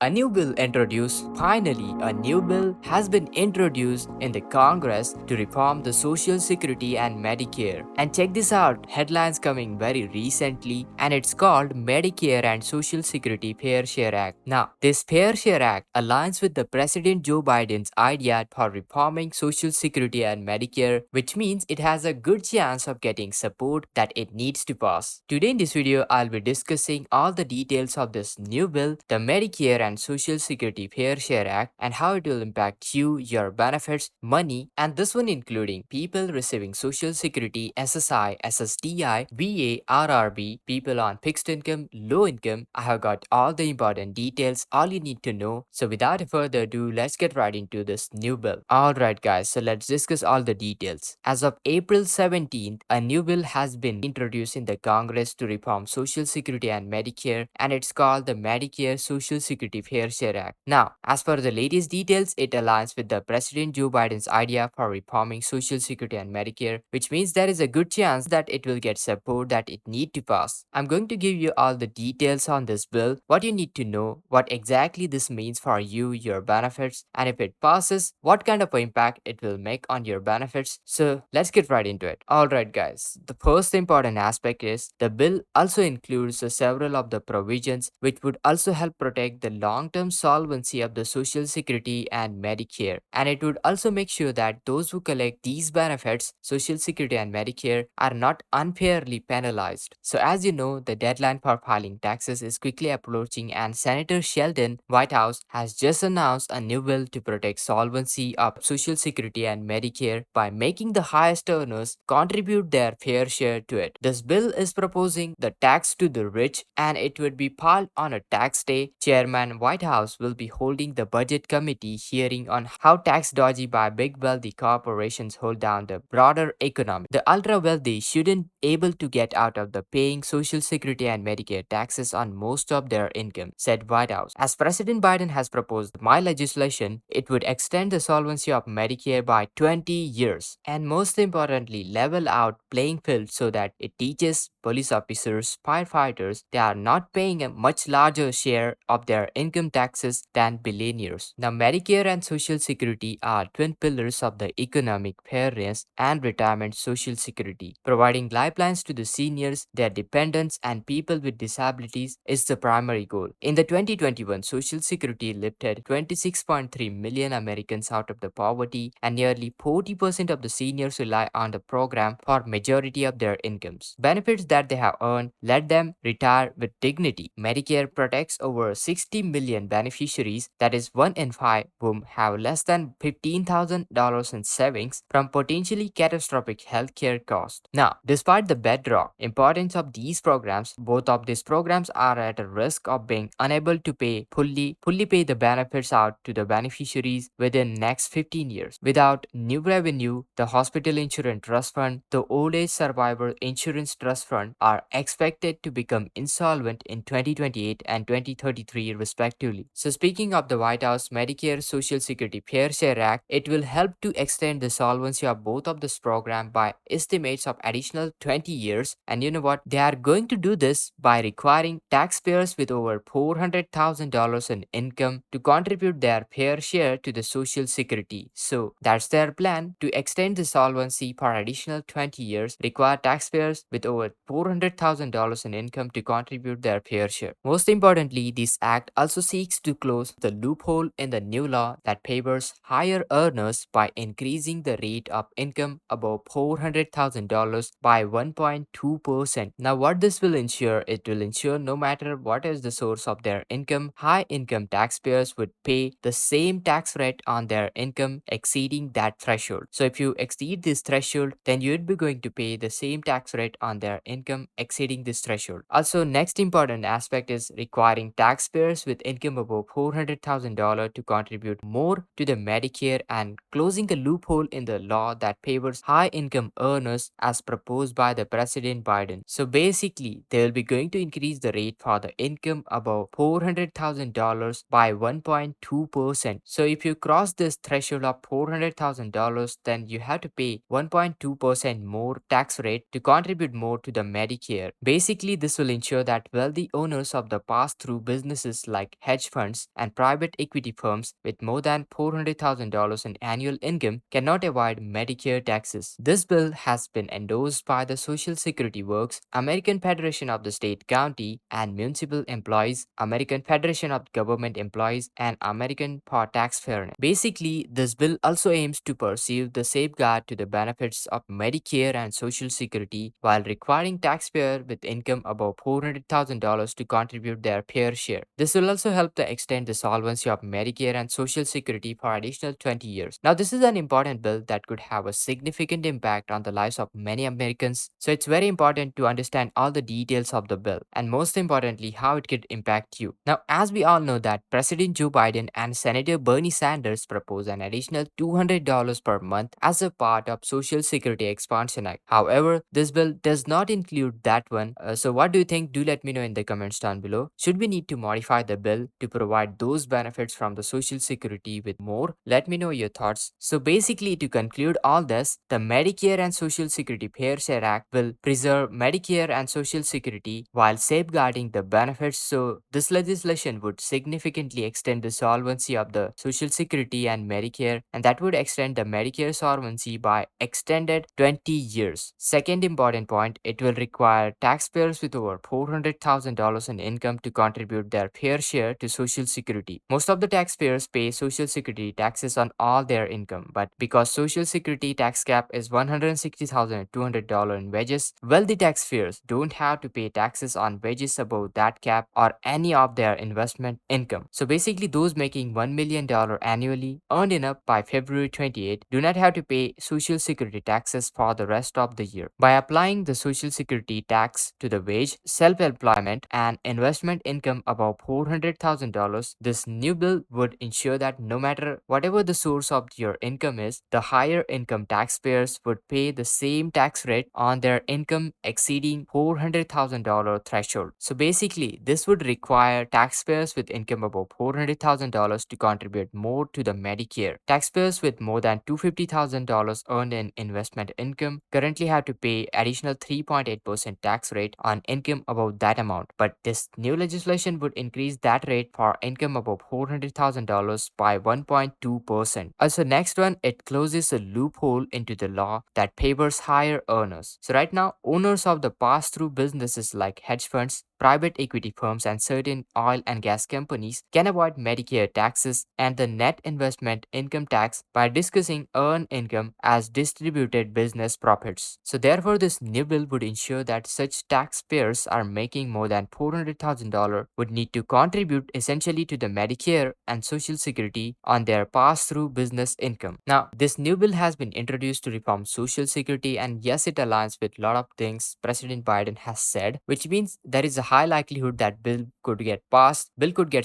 A new bill introduced. Finally, a new bill has been introduced in the Congress to reform the Social Security and Medicare. And check this out, headlines coming very recently, and it's called Medicare and Social Security Fair Share Act. Now, this Fair Share Act aligns with the President Joe Biden's idea for reforming Social Security and Medicare, which means it has a good chance of getting support that it needs to pass. Today in this video, I'll be discussing all the details of this new bill, the Medicare and Social Security Fair Share Act, and how it will impact you, your benefits, money, and this one including people receiving Social Security, SSI, SSDI, VA, RRB, people on fixed income, low income. I have got all the important details, all you need to know. So without further ado, let's get right into this new bill. Alright guys, so let's discuss all the details. As of April 17th, a new bill has been introduced in the Congress to reform Social Security and Medicare, and it's called the Medicare Social Security Fair Share Act. Now, as per the latest details, it aligns with the President Joe Biden's idea for reforming Social Security and Medicare, which means there is a good chance that it will get support that it need to pass. I'm going to give you all the details on this bill, what you need to know, what exactly this means for you, your benefits, and if it passes, what kind of impact it will make on your benefits. So let's get right into it. Alright guys, the first important aspect is the bill also includes several of the provisions which would also help protect the long-term solvency of the Social Security and Medicare, and it would also make sure that those who collect these benefits, Social Security and Medicare, are not unfairly penalized. So as you know, the deadline for filing taxes is quickly approaching, and Senator Sheldon, White House, has just announced a new bill to protect solvency of Social Security and Medicare by making the highest earners contribute their fair share to it. This bill is proposing the tax to the rich, and it would be filed on a tax day. Chairman White House will be holding the budget committee hearing on how tax dodgy by big wealthy corporations hold down the broader economy. The ultra wealthy shouldn't able to get out of the paying Social Security and Medicare taxes on most of their income, said White House. As President Biden has proposed my legislation, it would extend the solvency of Medicare by 20 years and most importantly level out playing field so that it teaches police officers, firefighters, they are not paying a much larger share of their income taxes than billionaires. Now, Medicare and Social Security are twin pillars of the economic fairness and retirement Social Security. Providing lifelines to the seniors, their dependents, and people with disabilities is the primary goal. In the 2021, Social Security lifted 26.3 million Americans out of the poverty, and nearly 40% of the seniors rely on the program for majority of their incomes. Benefits that they have earned let them retire with dignity. Medicare protects over 60 million beneficiaries, that is 1 in 5 whom have less than $15,000 in savings from potentially catastrophic healthcare costs. Now, despite the bedrock importance of these programs, both of these programs are at a risk of being unable to fully pay the benefits out to the beneficiaries within next 15 years. Without new revenue, the Hospital Insurance Trust Fund, the Old Age Survivor Insurance Trust Fund are expected to become insolvent in 2028 and 2033 respectively. So speaking of the White House Medicare Social Security Fair Share Act, it will help to extend the solvency of both of this program by estimates of additional 20 years. And you know what? They are going to do this by requiring taxpayers with over $400,000 in income to contribute their fair share to the Social Security. So that's their plan to extend the solvency for additional 20 years, require taxpayers with over $400,000 in income to contribute their fair share. Most importantly, this act also seeks to close the loophole in the new law that favors higher earners by increasing the rate of income above $400,000 by 1.2%. Now, what this will ensure? It will ensure no matter what is the source of their income, high income taxpayers would pay the same tax rate on their income exceeding that threshold. So if you exceed this threshold, then you'd be going to pay the same tax rate on their income exceeding this threshold. Also, next important aspect is requiring taxpayers with income above $400,000 to contribute more to the Medicare and closing a loophole in the law that favors high income earners as proposed by the President Biden. So basically, they will be going to increase the rate for the income above $400,000 by 1.2%. So if you cross this threshold of $400,000, then you have to pay 1.2% more tax rate to contribute more to the Medicare. Basically, this will ensure that wealthy owners of the pass-through businesses like like hedge funds and private equity firms with more than $400,000 in annual income cannot avoid Medicare taxes. This bill has been endorsed by the Social Security Works, American Federation of the State, County, and Municipal Employees, American Federation of Government Employees, and American for Tax Fairness. Basically, this bill also aims to pursue the safeguard to the benefits of Medicare and Social Security while requiring taxpayers with income above $400,000 to contribute their fair share. This will also help to extend the solvency of Medicare and Social Security for additional 20 years. Now, this is an important bill that could have a significant impact on the lives of many Americans, so it's very important to understand all the details of the bill and most importantly how it could impact you. Now, as we all know that President Joe Biden and Senator Bernie Sanders propose an additional $200 per month as a part of Social Security Expansion Act. However, this bill does not include that one. So what do you think? Do let me know in the comments down below. Should we need to modify the bill to provide those benefits from the Social Security with more? Let me know your thoughts. So basically, to conclude all this, the Medicare and Social Security Fair Share Act will preserve Medicare and Social Security while safeguarding the benefits. So this legislation would significantly extend the solvency of the Social Security and Medicare, and that would extend the Medicare solvency by extended 20 years. Second important point, it will require taxpayers with over $400,000 in income to contribute their fair share to Social Security. Most of the taxpayers pay Social Security taxes on all their income, but because Social Security tax cap is $160,200 in wages, wealthy taxpayers don't have to pay taxes on wages above that cap or any of their investment income. So basically, those making $1 million annually earned enough by February 28 do not have to pay Social Security taxes for the rest of the year. By applying the Social Security tax to the wage, self-employment, and investment income above $400,000, this new bill would ensure that no matter whatever the source of your income is, the higher income taxpayers would pay the same tax rate on their income exceeding $400,000 threshold. So basically, this would require taxpayers with income above $400,000 to contribute more to the Medicare. Taxpayers with more than $250,000 earned in investment income currently have to pay additional 3.8% tax rate on income above that amount. But this new legislation would increase that rate for income above $400,000 by 1.2%. Also, next one, it closes a loophole into the law that favors higher earners. So right now, owners of the pass-through businesses like hedge funds, private equity firms, and certain oil and gas companies can avoid Medicare taxes and the net investment income tax by discussing earned income as distributed business profits. So therefore, this new bill would ensure that such taxpayers are making more than $400,000 would need to contribute essentially to the Medicare and Social Security on their pass-through business income. Now, this new bill has been introduced to reform Social Security, and yes, it aligns with a lot of things President Biden has said, which means there is a high likelihood that bill could get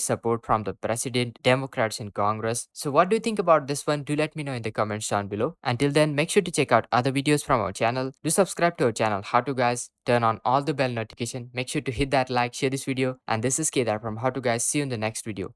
support from the president, Democrats in Congress. So what do you think about this one? Do let me know in the comments down below. Until then, make sure to check out other videos from our channel. Do subscribe to our channel. How to guys, turn on all the bell notification. Make sure to hit that like, share this video, and this is Kedar from How to Guys. See you in the next video.